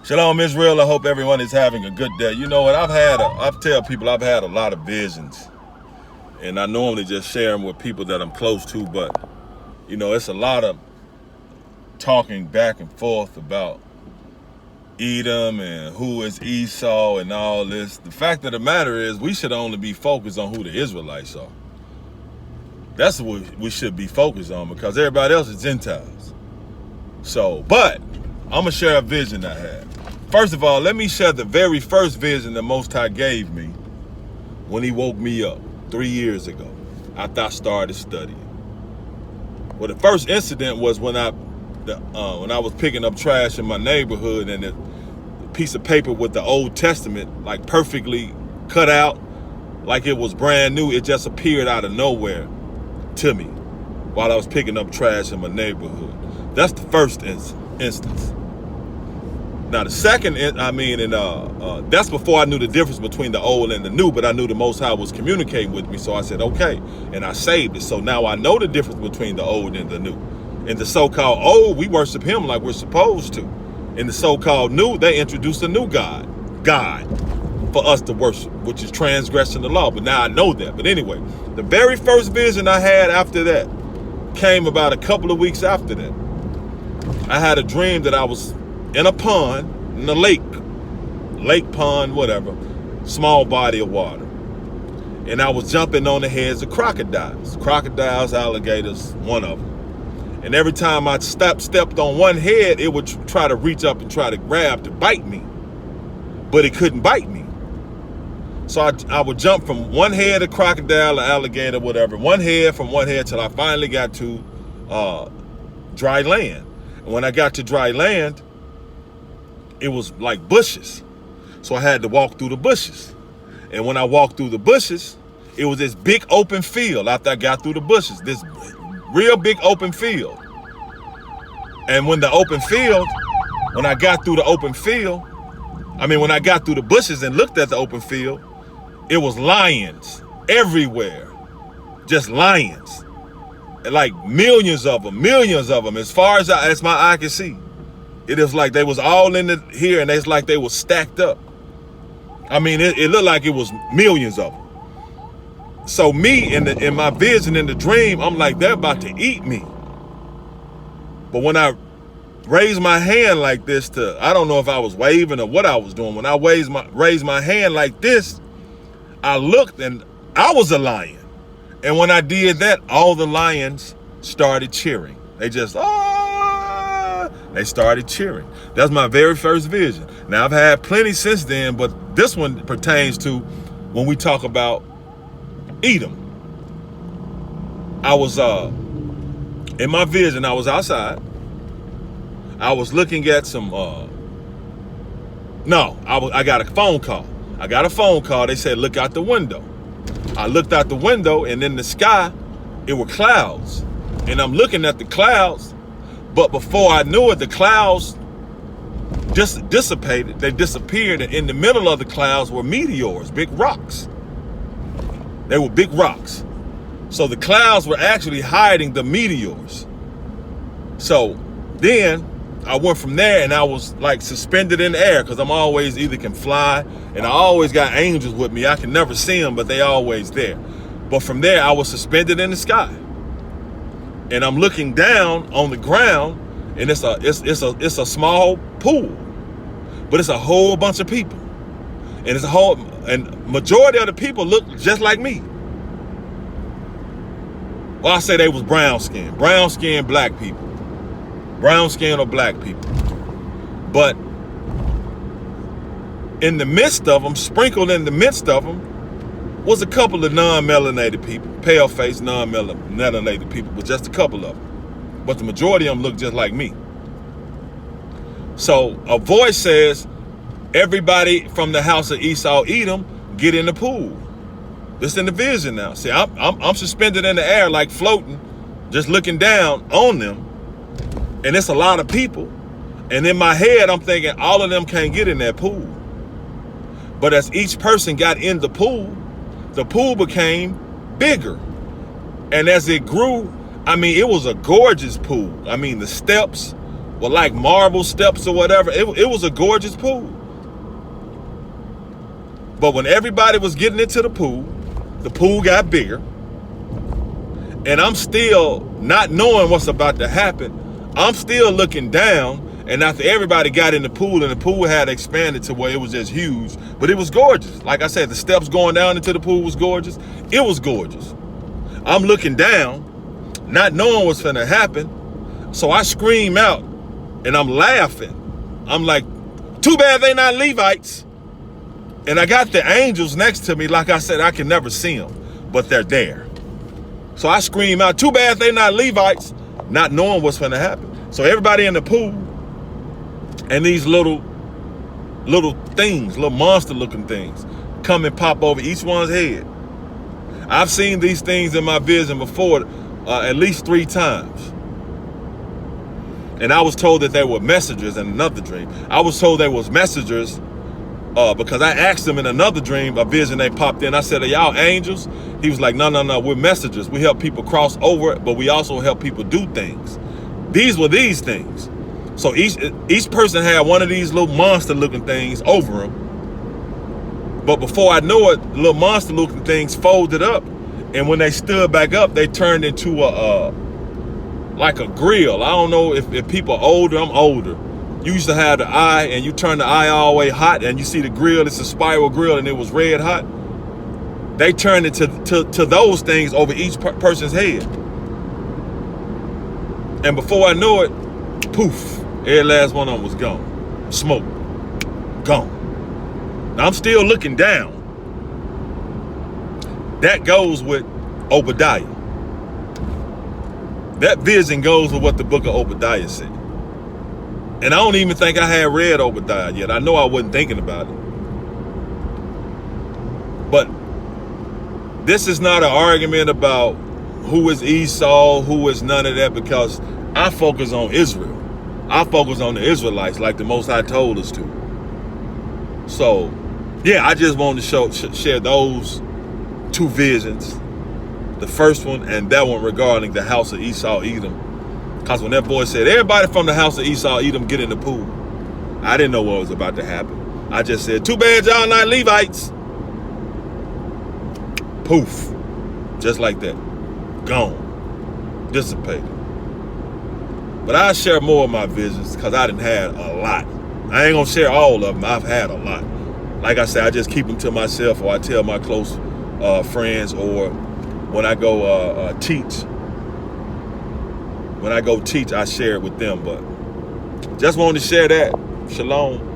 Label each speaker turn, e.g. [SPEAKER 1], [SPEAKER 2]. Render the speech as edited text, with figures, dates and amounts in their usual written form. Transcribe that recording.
[SPEAKER 1] Shalom, Israel. I hope everyone is having a good day. You know what? I tell people I've had a lot of visions, and I normally just share them with people that I'm close to, but, it's a lot of talking back and forth about Edom and who is Esau and all this. The fact of the matter is we should only be focused on who the Israelites are. That's what we should be focused on, because everybody else is Gentiles. But I'm going to share a vision I had. First of all, let me share the very first vision the Most High gave me when he woke me up 3 years ago after I started studying. Well, the first incident was when I was picking up trash in my neighborhood, and a piece of paper with the Old Testament, like perfectly cut out, like it was brand new, it just appeared out of nowhere to me while I was picking up trash in my neighborhood. That's the first instance. Now the second, that's before I knew the difference between the old and the new, but I knew the Most High was communicating with me, so I said, okay, and I saved it. So now I know the difference between the old and the new. In the so-called old, we worship him like we're supposed to. In the so-called new, they introduced a new God for us to worship, which is transgressing the law. But now I know that. But anyway, the very first vision I had after that came about a couple of weeks after that. I had a dream that I was in a pond, in a lake pond, whatever, small body of water. And I was jumping on the heads of crocodiles, alligators, one of them. And every time I stepped on one head, it would try to reach up and try to grab to bite me, but it couldn't bite me. So I would jump from one head of crocodile or alligator, whatever, one head till I finally got to dry land. And when I got to dry land, it was like bushes. So I had to walk through the bushes. And when I walked through the bushes, it was this big open field after I got through the bushes, this real big open field. And when I got through the bushes and looked at the open field, it was lions everywhere, just lions. And like millions of them, as far as my eye could see. It is like they was all in here, and it's like they was stacked up. It looked like it was millions of them. So me, in my vision, in the dream, I'm like, they're about to eat me. But when I raised my hand like this I don't know if I was waving or what I was doing. When I raised my hand like this, I looked and I was a lion. And when I did that, all the lions started cheering. They just, they started cheering. That's my very first vision. Now, I've had plenty since then, but this one pertains to when we talk about Edom. I was, in my vision, I was outside. I was looking at some, I got a phone call. They said, look out the window. I looked out the window, and in the sky, it were clouds. And I'm looking at the clouds, but before I knew it, the clouds just dissipated. They disappeared, and in the middle of the clouds were meteors, big rocks. They were big rocks. So the clouds were actually hiding the meteors. So then I went from there, and I was like suspended in the air, because I'm always either can fly, and I always got angels with me. I can never see them, but they always there. But from there, I was suspended in the sky. And I'm looking down on the ground, and it's a small pool, but it's a whole bunch of people, and majority of the people look just like me. Well, I say they was brown skinned black people, brown skin or black people. But in the midst of them, sprinkled in the midst of them, was a couple of non-melanated people, pale-faced non-melanated people, but just a couple of them. But the majority of them look just like me. So a voice says, everybody from the house of Esau, Edom, get in the pool. This in the vision now. See, I'm suspended in the air, like floating, just looking down on them. And it's a lot of people. And in my head, I'm thinking all of them can't get in that pool. But as each person got in the pool became bigger. And as it grew, it was a gorgeous pool. The steps with like marble steps or whatever. It was a gorgeous pool. But when everybody was getting into the pool got bigger. And I'm still not knowing what's about to happen. I'm still looking down. And after everybody got in the pool, and the pool had expanded to where it was just huge, but it was gorgeous. Like I said, the steps going down into the pool was gorgeous. It was gorgeous. I'm looking down, not knowing what's finna happen. So I scream out and I'm laughing. I'm like, too bad they not Levites. And I got the angels next to me. Like I said, I can never see them, but they're there. So I scream out, too bad they not Levites, not knowing what's finna happen. So everybody in the pool, and these little things, little monster looking things, come and pop over each one's head. I've seen these things in my vision before at least 3 times. And I was told that they were messengers in another dream. I was told they was messengers because I asked them in another dream, a vision they popped in. I said, are y'all angels? He was like, no, we're messengers. We help people cross over, but we also help people do things. These were these things. So each person had one of these little monster looking things over them. But before I know it, the little monster looking things folded up. And when they stood back up, they turned into like a grill. I don't know if people are older. I'm older. You used to have the eye and you turn the eye all the way hot and you see the grill. It's a spiral grill and it was red hot. They turned it to those things over each person's head. And before I know it, poof. Every last one of them was gone. Smoke. Gone. Now I'm still looking down. That goes with Obadiah. That vision goes with what the book of Obadiah said. And I don't even think I had read Obadiah yet. I know I wasn't thinking about it. But this is not an argument about who is Esau, who is none of that, because I focus on Israel. I focus on the Israelites like the Most High told us to. So, yeah, I just wanted to share those 2 visions. The first one and that one regarding the house of Esau, Edom. Because when that boy said, everybody from the house of Esau, Edom, get in the pool, I didn't know what was about to happen. I just said, too bad y'all not Levites. Poof. Just like that. Gone. Dissipated. But I'll share more of my visions because I done had a lot. I ain't going to share all of them. I've had a lot. Like I said, I just keep them to myself, or I tell my close friends, or when I go teach. When I go teach, I share it with them. But just wanted to share that. Shalom.